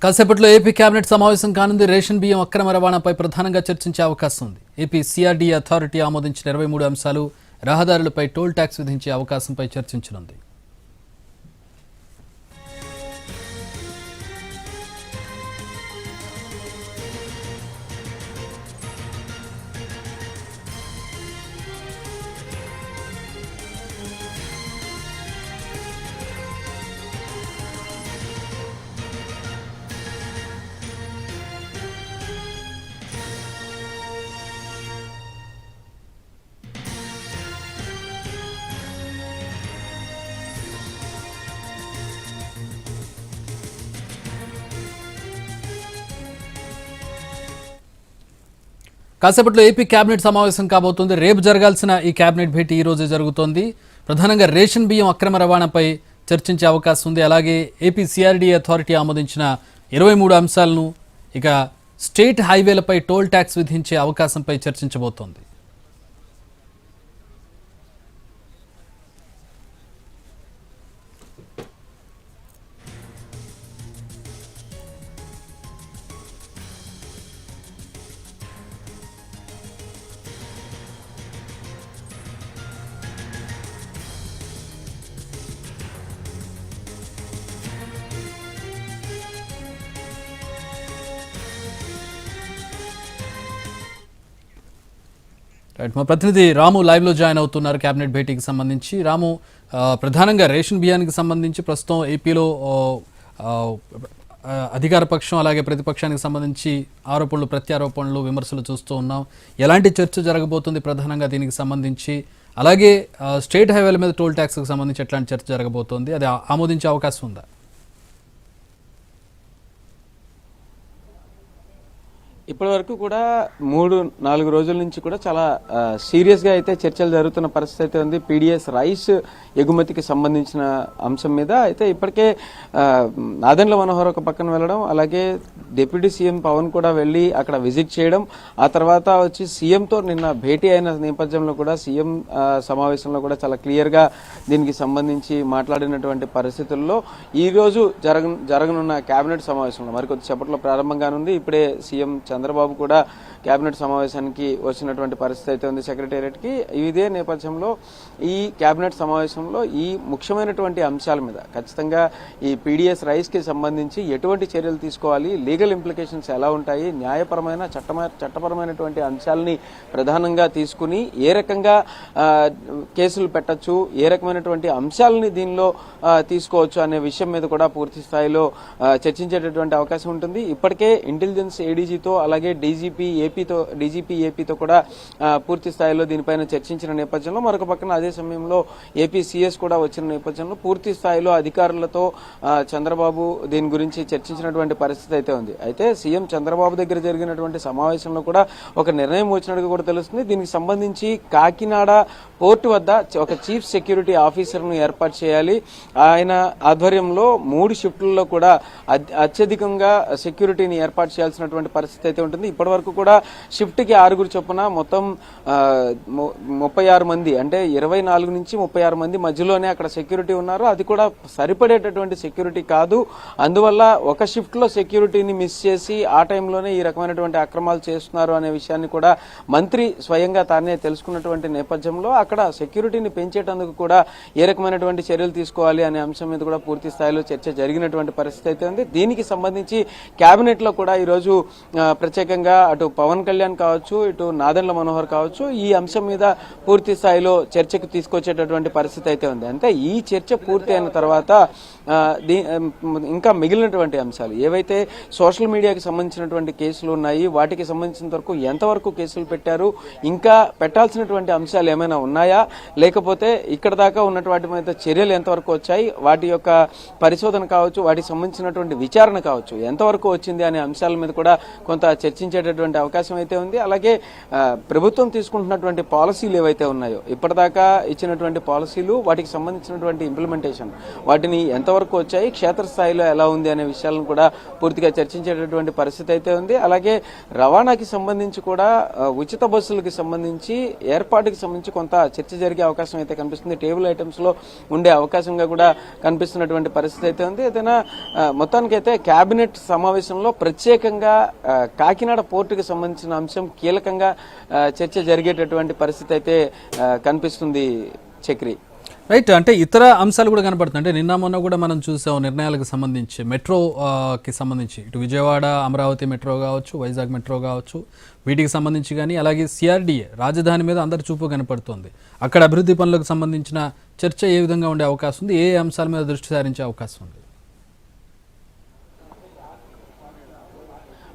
కాసేపట్లో AP cabinet సమావేశం కానుంది. రేషన్ బియ్యం అక్రమ రవాణాపై ప్రధానంగా చర్చించే అవకాశం ఉంది. ఏపీ సిఆర్డీ అథారిటీ ఆమోదించిన 23 అంశాలు, రహదారులపై టోల్ ట్యాక్స్ విధించే అవకాశంపై చర్చించనుంది. కాసేపట్లో ఏపీ కేబినెట్ సమావేశం కాబోతుంది. రేపు జరగాల్సిన ఈ కేబినెట్ భేటీ ఈ రోజే జరుగుతోంది. ప్రధానంగా రేషన్ బియ్యం అక్రమ రవాణాపై చర్చించే అవకాశం ఉంది. అలాగే ఏపీ సిఆర్డీ అథారిటీ ఆమోదించిన 23 అంశాలను, ఇక స్టేట్ హైవేలపై టోల్ ట్యాక్స్ విధించే అవకాశంపై చర్చించబోతోంది. రైట్, మా ప్రతినిధి రాము లైవ్లో జాయిన్ అవుతున్నారు కేబినెట్ భేటీకి సంబంధించి. రాము, ప్రధానంగా రేషన్ బియ్యానికి సంబంధించి ప్రస్తుతం ఏపీలో అధికార పక్షం అలాగే ప్రతిపక్షానికి సంబంధించి ఆరోపణలు, ప్రత్యారోపణలు, విమర్శలు చూస్తూ ఉన్నాం. ఎలాంటి చర్చ జరగబోతుంది ప్రధానంగా దీనికి సంబంధించి? అలాగే స్టేట్ హైవేల మీద టోల్ ట్యాక్స్కి సంబంధించి ఎట్లాంటి చర్చ జరగబోతోంది? అది ఆమోదించే అవకాశం ఉందా? ఇప్పటి వరకు కూడా 3-4 రోజుల నుంచి కూడా చాలా సీరియస్గా అయితే చర్చలు జరుగుతున్న పరిస్థితి అయితే ఉంది. పీడిఎస్ రైస్ ఎగుమతికి సంబంధించిన అంశం మీద అయితే ఇప్పటికే నాదెండ్ల మనోహర్ ఒక పక్కన వెళ్ళడం, అలాగే డిప్యూటీ సీఎం పవన్ కూడా వెళ్ళి అక్కడ విజిట్ చేయడం, ఆ తర్వాత వచ్చి సీఎంతో నిన్న భేటీ అయిన నేపథ్యంలో కూడా సీఎం సమావేశంలో కూడా చాలా క్లియర్గా దీనికి సంబంధించి మాట్లాడినటువంటి పరిస్థితుల్లో ఈరోజు జరగనున్న కేబినెట్ సమావేశంలో మరికొద్దిసేపట్లో ప్రారంభంగానుంది. ఇప్పుడే సీఎం చంద్రబాబు కూడా కేబినెట్ సమావేశానికి వచ్చినటువంటి పరిస్థితి అయితే ఉంది సెక్రటేరియట్కి. ఇదే నేపథ్యంలో ఈ కేబినెట్ సమావేశంలో ఈ ముఖ్యమైనటువంటి అంశాల మీద ఖచ్చితంగా ఈ పీడిఎస్ రైస్కి సంబంధించి ఎటువంటి చర్యలు తీసుకోవాలి, లీగల్ ఇంప్లికేషన్స్ ఎలా ఉంటాయి, న్యాయపరమైన చట్టపరమైనటువంటి అంశాలని ప్రధానంగా తీసుకుని ఏ రకంగా కేసులు పెట్టచ్చు, ఏ రకమైనటువంటి అంశాలని దీనిలో తీసుకోవచ్చు అనే విషయం మీద కూడా పూర్తి స్థాయిలో చర్చించేటటువంటి అవకాశం ఉంటుంది. ఇప్పటికే ఇంటెలిజెన్స్ ఏడీజీతో అలాగే డీజీపీ ఏపీతో కూడా పూర్తి స్థాయిలో దీనిపైన చర్చించిన నేపథ్యంలో, మరొక పక్కన అదే సమయంలో ఏపీ సీఎస్ కూడా వచ్చిన నేపథ్యంలో పూర్తి స్థాయిలో అధికారులతో చంద్రబాబు దీని గురించి చర్చించినటువంటి పరిస్థితి అయితే ఉంది. అయితే సీఎం చంద్రబాబు దగ్గర జరిగినటువంటి సమావేశంలో కూడా ఒక నిర్ణయం వచ్చినట్టుగా కూడా తెలుస్తుంది. దీనికి సంబంధించి కాకినాడ పోర్టు వద్ద ఒక చీఫ్ సెక్యూరిటీ ఆఫీసర్ను ఏర్పాటు చేయాలి. ఆయన ఆధ్వర్యంలో 3 షిఫ్టుల్లో కూడా అత్యధికంగా సెక్యూరిటీని ఏర్పాటు చేయాల్సినటువంటి పరిస్థితి అయితే ఉంటుంది. ఇప్పటి వరకు కూడా షిఫ్ట్కి 6 చొప్పున మొత్తం 36 మంది, అంటే 24 నుంచి 36 మంది మధ్యలోనే అక్కడ సెక్యూరిటీ ఉన్నారు. అది కూడా సరిపడేటటువంటి సెక్యూరిటీ కాదు. అందువల్ల ఒక షిఫ్ట్లో సెక్యూరిటీని మిస్ చేసి ఆ టైంలోనే ఈ రకమైనటువంటి అక్రమాలు చేస్తున్నారు అనే విషయాన్ని కూడా మంత్రి స్వయంగా తానే తెలుసుకున్నటువంటి నేపథ్యంలో అక్కడ సెక్యూరిటీని పెంచేటందుకు కూడా ఏ రకమైనటువంటి చర్యలు తీసుకోవాలి అనే అంశం మీద కూడా పూర్తి స్థాయిలో చర్చ జరిగినటువంటి పరిస్థితి అయితే ఉంది. దీనికి సంబంధించి కేబినెట్ లో కూడా ఈరోజు ప్రత్యేకంగా అటు పవన్ కళ్యాణ్ కావచ్చు, ఇటు నాదెండ్ల మనోహర్ కావచ్చు, ఈ అంశం మీద పూర్తి స్థాయిలో చర్చకు తీసుకొచ్చేటటువంటి పరిస్థితి అయితే ఉంది. అంటే ఈ చర్చ పూర్తి అయిన తర్వాత ఇంకా మిగిలినటువంటి అంశాలు ఏవైతే సోషల్ మీడియాకి సంబంధించినటువంటి కేసులు ఉన్నాయి, వాటికి సంబంధించిన వరకు ఎంతవరకు కేసులు పెట్టారు, ఇంకా పెట్టాల్సినటువంటి అంశాలు ఏమైనా ఉన్నాయా, లేకపోతే ఇక్కడ దాకా ఉన్నటువంటి మీద చర్యలు ఎంతవరకు వచ్చాయి, వాటి యొక్క పరిశోధన కావచ్చు, వాటికి సంబంధించినటువంటి విచారణ కావచ్చు ఎంతవరకు వచ్చింది అనే అంశాల మీద కూడా కొంత చర్చించేటటువంటి అవకాశం అయితే ఉంది. అలాగే ప్రభుత్వం తీసుకుంటున్నటువంటి పాలసీలు ఏవైతే ఉన్నాయో, ఇప్పటిదాకా ఇచ్చినటువంటి పాలసీలు, వాటికి సంబంధించినటువంటి ఇంప్లిమెంటేషన్, వాటిని ఎంతవరకు వచ్చాయి, క్షేత్రస్థాయిలో ఎలా ఉంది అనే విషయాలను కూడా పూర్తిగా చర్చించే చర్చించేటటువంటి పరిస్థితి అయితే ఉంది. అలాగే రవాణాకి సంబంధించి కూడా ఉచిత బస్సులకి సంబంధించి ఏర్పాటుకి సంబంధించి కొంత చర్చ జరిగే అవకాశం అయితే కనిపిస్తుంది. టేబుల్ ఐటమ్స్ లో ఉండే అవకాశంగా కూడా కనిపిస్తున్నటువంటి పరిస్థితి అయితే ఉంది. ఏదైనా మొత్తానికైతే కేబినెట్ సమావేశంలో ప్రత్యేకంగా కాకినాడ పోర్టుకి సంబంధించిన అంశం కీలకంగా చర్చ జరిగేటటువంటి పరిస్థితి అయితే కనిపిస్తుంది చక్రి. రైట్, అంటే ఇతర అంశాలు కూడా కనపడుతుంది. అంటే నిన్న మొన్న కూడా మనం చూసాం నిర్ణయాలకు సంబంధించి మెట్రోకి సంబంధించి ఇటు విజయవాడ అమరావతి మెట్రో కావచ్చు, వైజాగ్ మెట్రో కావచ్చు, వీటికి సంబంధించి కానీ అలాగే సిఆర్డీఏ రాజధాని మీద అందరి చూపు కనపడుతుంది. అక్కడ అభివృద్ధి పనులకు సంబంధించిన చర్చ ఏ విధంగా ఉండే అవకాశం ఉంది, ఏ అంశాల మీద దృష్టి సారించే అవకాశం ఉంది?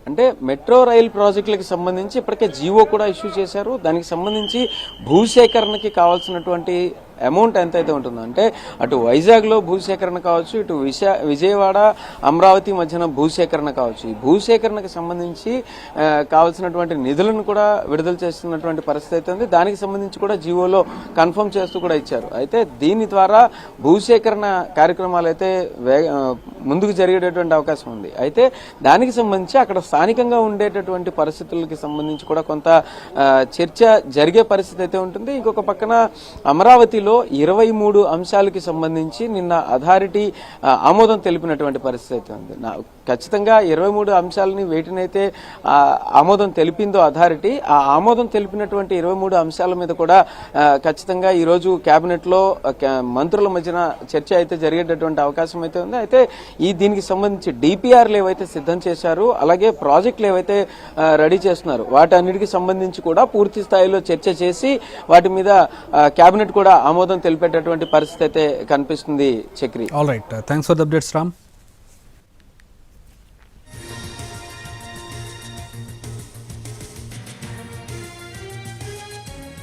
అంటే మెట్రో రైల్ ప్రాజెక్టులకు సంబంధించి ఇప్పటికే జీవో కూడా ఇష్యూ చేశారు. దానికి సంబంధించి భూసేకరణకి కావాల్సినటువంటి అమౌంట్ ఎంత అయితే ఉంటుందో, అంటే అటు వైజాగ్లో భూసేకరణ కావచ్చు, ఇటు విజయవాడ అమరావతి మధ్యన భూసేకరణ కావచ్చు, ఈ భూసేకరణకు సంబంధించి కావాల్సినటువంటి నిధులను కూడా విడుదల చేస్తున్నటువంటి పరిస్థితి అయితే ఉంది. దానికి సంబంధించి కూడా జీవోలో కన్ఫర్మ్ చేస్తూ కూడా ఇచ్చారు. అయితే దీని ద్వారా భూసేకరణ కార్యక్రమాలు అయితే ముందుకు జరిగేటటువంటి అవకాశం ఉంది. అయితే దానికి సంబంధించి అక్కడ స్థానికంగా ఉండేటటువంటి పరిస్థితులకి సంబంధించి కూడా కొంత చర్చ జరిగే పరిస్థితి అయితే ఉంటుంది. ఇంకొక పక్కన అమరావతిలో 23 అంశాలకి సంబంధించి నిన్న అథారిటీ ఆమోదం తెలిపినటువంటి పరిస్థితి అయితే ఉంది. ఖచ్చితంగా 23 అంశాలని వేటినైతే ఆమోదం తెలిపిందో అథారిటీ, ఆ ఆమోదం తెలిపినటువంటి 23 అంశాల మీద కూడా ఖచ్చితంగా ఈరోజు కేబినెట్ లో మంత్రుల మధ్యన చర్చ అయితే జరిగేటటువంటి అవకాశం అయితే ఉంది. అయితే దీనికి సంబంధించి డిపిఆర్లు ఏవైతే సిద్ధం చేశారు, అలాగే ప్రాజెక్టులు ఏవైతే రెడీ చేస్తున్నారు, వాటన్నిటికి సంబంధించి కూడా పూర్తి స్థాయిలో చర్చ చేసి వాటి మీద కేబినెట్ కూడా ఆమోదం తెలిపేటటువంటి పరిస్థితి అయితే కనిపిస్తుంది Chakri. All right, thanks for the updates Ram.